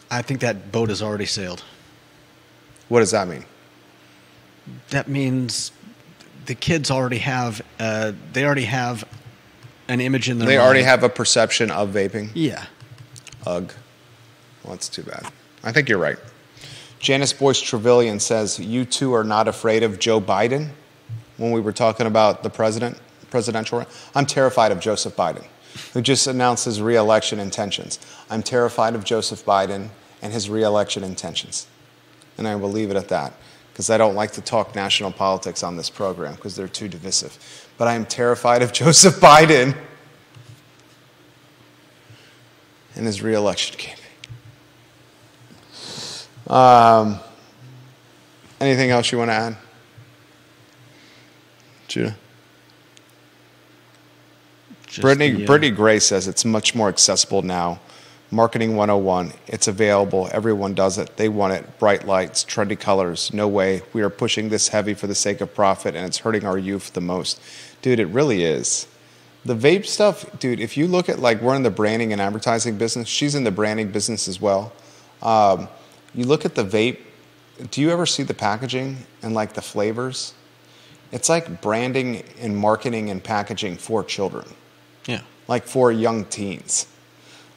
I think that boat has already sailed. What does that mean? That means the kids already have an image in their mind. They already have a perception of vaping? Yeah. Ugh. Well, that's too bad. I think you're right. Janice Boyce Trevelyan says, you two are not afraid of Joe Biden when we were talking about the presidential. I'm terrified of Joseph Biden, who just announced his re-election intentions. I'm terrified of Joseph Biden and his re-election intentions. And I will leave it at that, because I don't like to talk national politics on this program because they're too divisive. But I am terrified of Joseph Biden and his re-election campaign. Anything else you want to add? Judah? Brittany Gray says it's much more accessible now. Marketing 101. It's available. Everyone does it. They want it. Bright lights, trendy colors. No way. We are pushing this heavy for the sake of profit, and it's hurting our youth the most. Dude, it really is. The vape stuff, dude, if you look at, like, we're in the branding and advertising business. She's in the branding business as well. You look at the vape. Do you ever see the packaging and, like, the flavors? It's like branding and marketing and packaging for children. Yeah. Like for young teens.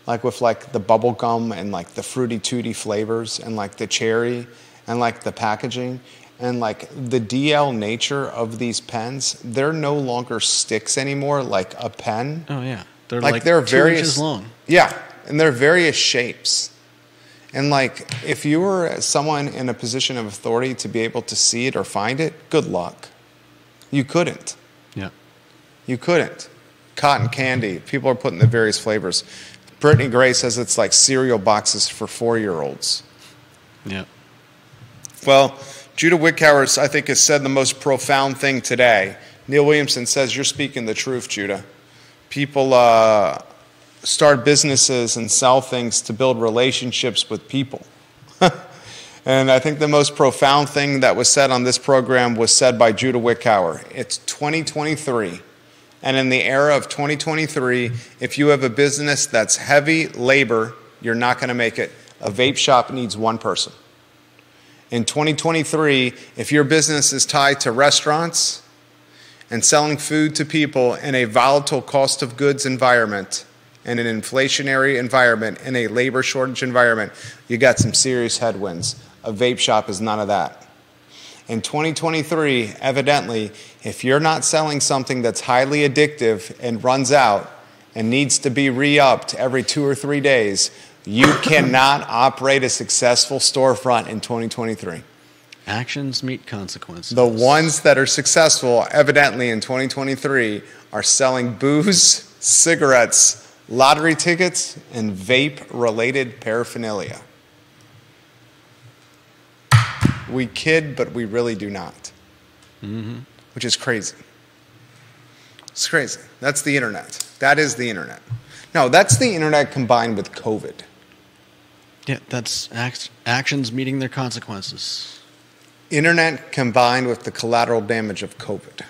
Like with like the bubble gum and like the fruity tooty flavors and like the cherry and like the packaging and like the DL nature of these pens, they're no longer sticks anymore like a pen. Oh yeah. They're they're 2 inches long. Yeah. And they're various shapes. And like if you were someone in a position of authority to be able to see it or find it, good luck. You couldn't. Yeah. You couldn't. Cotton candy. People are putting the various flavors. Brittany Gray says it's like cereal boxes for 4-year-olds. Yeah. Well, Judah Wickhauer, I think, has said the most profound thing today. Neil Williamson says, you're speaking the truth, Judah. People start businesses and sell things to build relationships with people. And I think the most profound thing that was said on this program was said by Judah Wickhauer. It's 2023. And in the era of 2023, if you have a business that's heavy labor, you're not going to make it. A vape shop needs one person. In 2023, if your business is tied to restaurants and selling food to people in a volatile cost of goods environment, in an inflationary environment, in a labor shortage environment, you got some serious headwinds. A vape shop is none of that. In 2023, evidently, if you're not selling something that's highly addictive and runs out and needs to be re-upped every 2 or 3 days, you cannot operate a successful storefront in 2023. Actions meet consequences. The ones that are successful, evidently, in 2023 are selling booze, cigarettes, lottery tickets, and vape-related paraphernalia. We kid, but we really do not. Mm-hmm. Which is crazy. It's crazy. That's the internet. That is the internet. No, that's the internet combined with COVID. Yeah, that's actions meeting their consequences. Internet combined with the collateral damage of COVID.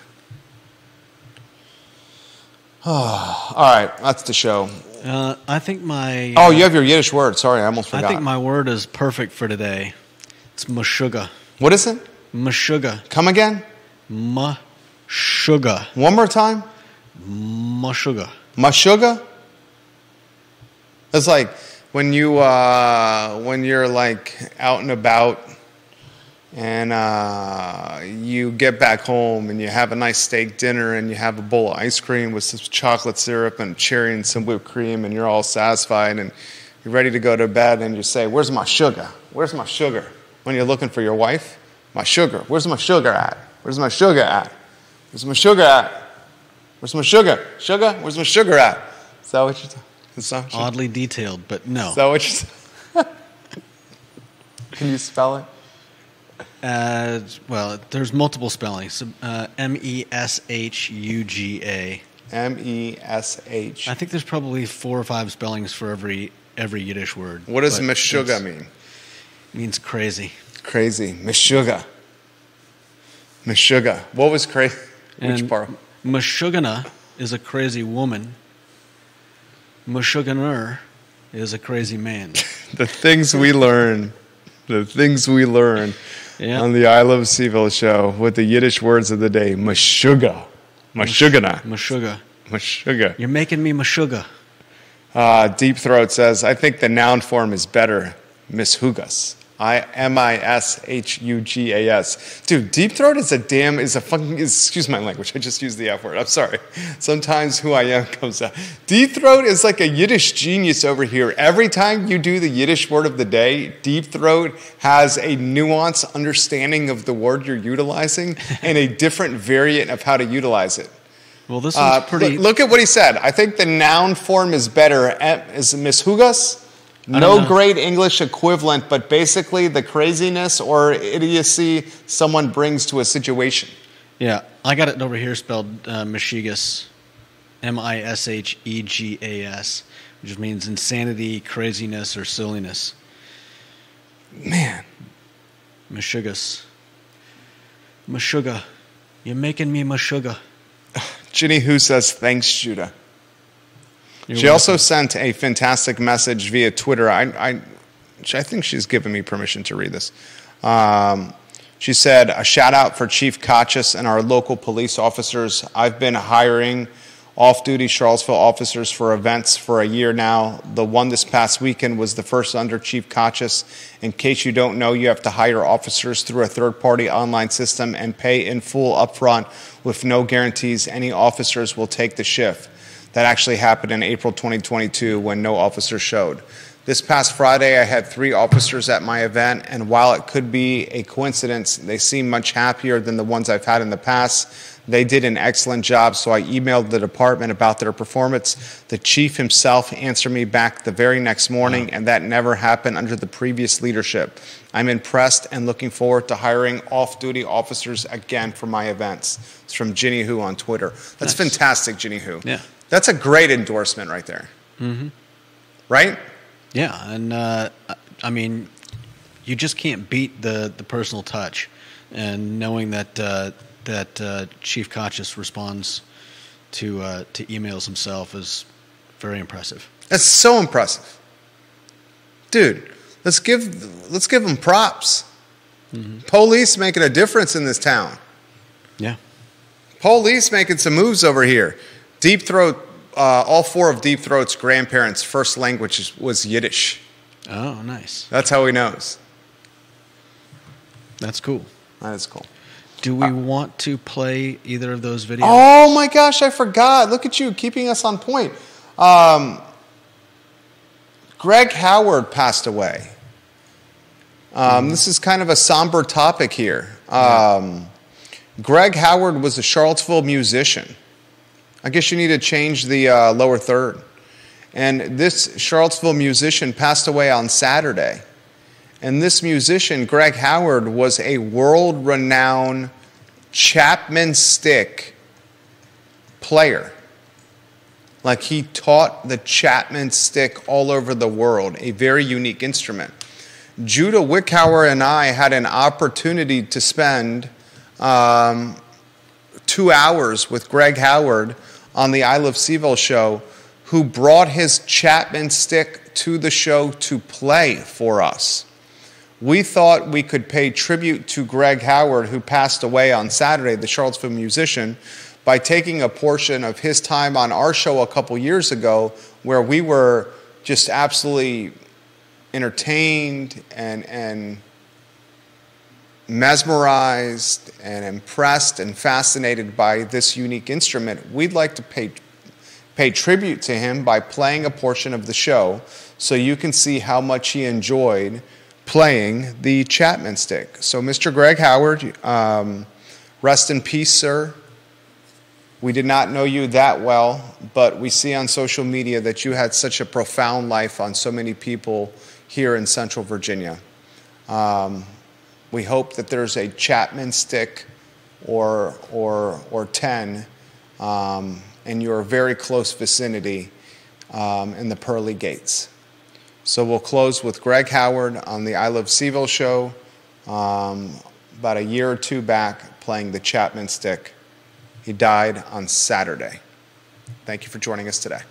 Oh, all right, that's the show. I think my... Oh, you have your Yiddish word. Sorry, I almost forgot. I think my word is perfect for today. It's mashuga. What is it? Mashuga. Come again? Mashuga. One more time? Mashuga. Mashuga? It's like when you're like out and about and you get back home and you have a nice steak dinner and you have a bowl of ice cream with some chocolate syrup and cherry and some whipped cream and you're all satisfied and you're ready to go to bed and you say, "Where's my sugar? Where's my sugar?" When you're looking for your wife, "My sugar. Where's my sugar at? Where's my sugar at? Where's my sugar at? Where's my sugar? Sugar? Where's my sugar at?" Is that what you're talking? Oddly detailed, but no. Is that what you're Can you spell it? Well, there's multiple spellings. M-E-S-H-U-G-A. M-E-S-H. I think there's probably 4 or 5 spellings for every Yiddish word. What does meshuga mean? It means crazy. Crazy. Meshuga. Meshuga. What was crazy? Which part? Meshugana is a crazy woman. Meshuganer is a crazy man. The things we learn. The things we learn on the I Love CVille show with the Yiddish words of the day. Meshuga. Meshugana. Meshuga. Meshuga. You're making me meshuga. Deep Throat says, "I think the noun form is better. Mishugas. M-I-S-H-U-G-A-S. Dude, Deep Throat is a fucking, excuse my language, I just used the F word, I'm sorry. Sometimes who I am comes out. Deep Throat is like a Yiddish genius over here. Every time you do the Yiddish word of the day, Deep Throat has a nuanced understanding of the word you're utilizing and a different variant of how to utilize it. Well, this is pretty... Look at what he said. I think the noun form is better. Is mishugas? No great English equivalent, but basically the craziness or idiocy someone brings to a situation. Yeah, I got it over here spelled mishigas, M-I-S-H-E-G-A-S, which means insanity, craziness, or silliness. Man. Meshugas. Meshuga. You're making me meshuga. Ginny Who says, "Thanks, Judah." She also sent a fantastic message via Twitter. I think she's given me permission to read this. She said, "A shout out for Chief Kachis and our local police officers. I've been hiring off-duty Charlottesville officers for events for a year now. The one this past weekend was the first under Chief Kachis. In case you don't know, you have to hire officers through a third-party online system and pay in full upfront with no guarantees any officers will take the shift. That actually happened in April 2022 when no officer showed. This past Friday, I had 3 officers at my event, and while it could be a coincidence, they seem much happier than the ones I've had in the past. They did an excellent job, so I emailed the department about their performance. The chief himself answered me back the very next morning, and that never happened under the previous leadership. I'm impressed and looking forward to hiring off-duty officers again for my events." It's from Ginny Who on Twitter. That's fantastic, Ginny Who. Yeah. That's a great endorsement right there. Mm-hmm. Right? Yeah, and I mean, you just can't beat the personal touch, and knowing that Chief Kachis responds to emails himself is very impressive. That's so impressive, dude. Let's give them props. Mm-hmm. Police making a difference in this town. Yeah, police making some moves over here. Deep Throat. All 4 of Deep Throat's grandparents' first language was Yiddish. Oh, nice. That's how he knows. That's cool. That is cool. Do we want to play either of those videos? Oh my gosh, I forgot. Look at you, keeping us on point. Greg Howard passed away. This is kind of a somber topic here. Greg Howard was a Charlottesville musician. I guess you need to change the lower third. And this Charlottesville musician passed away on Saturday. And this musician, Greg Howard, was a world-renowned Chapman stick player. Like, he taught the Chapman stick all over the world, a very unique instrument. Judah Wickhauer and I had an opportunity to spend 2 hours with Greg Howard on the I Love CVille show, who brought his Chapman stick to the show to play for us. We thought we could pay tribute to Greg Howard, who passed away on Saturday, the Charlottesville musician, by taking a portion of his time on our show a couple years ago, where we were just absolutely entertained and mesmerized and impressed and fascinated by this unique instrument. We'd like to pay tribute to him by playing a portion of the show so you can see how much he enjoyed playing the Chapman stick. So, Mr. Greg Howard, rest in peace, sir. We did not know you that well, but we see on social media that you had such a profound life on so many people here in Central Virginia. We hope that there's a Chapman stick or 10 in your very close vicinity in the pearly gates. So we'll close with Greg Howard on the I Love CVille show about a year or two back, playing the Chapman stick. He died on Saturday. Thank you for joining us today.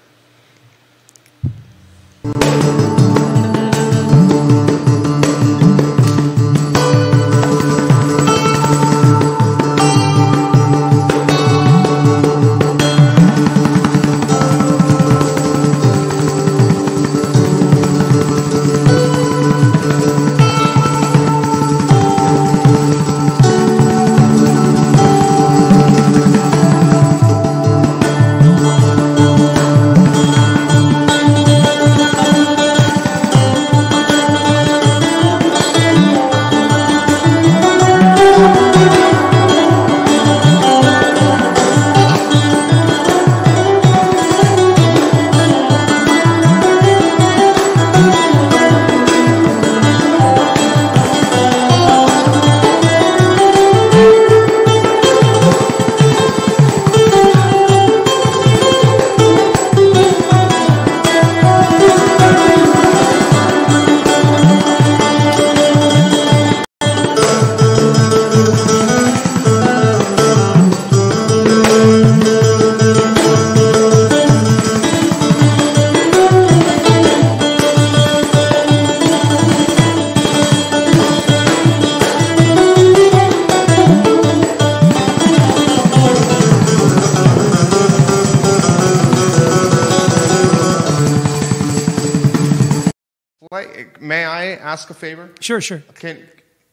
May I ask a favor? Sure, sure. Can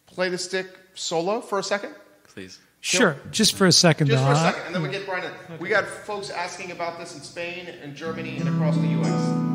play the stick solo for a second? Please. Sure, just for a second. Just though, for a huh? second, and then we get Brian in. We got folks asking about this in Spain and Germany and across the U.S.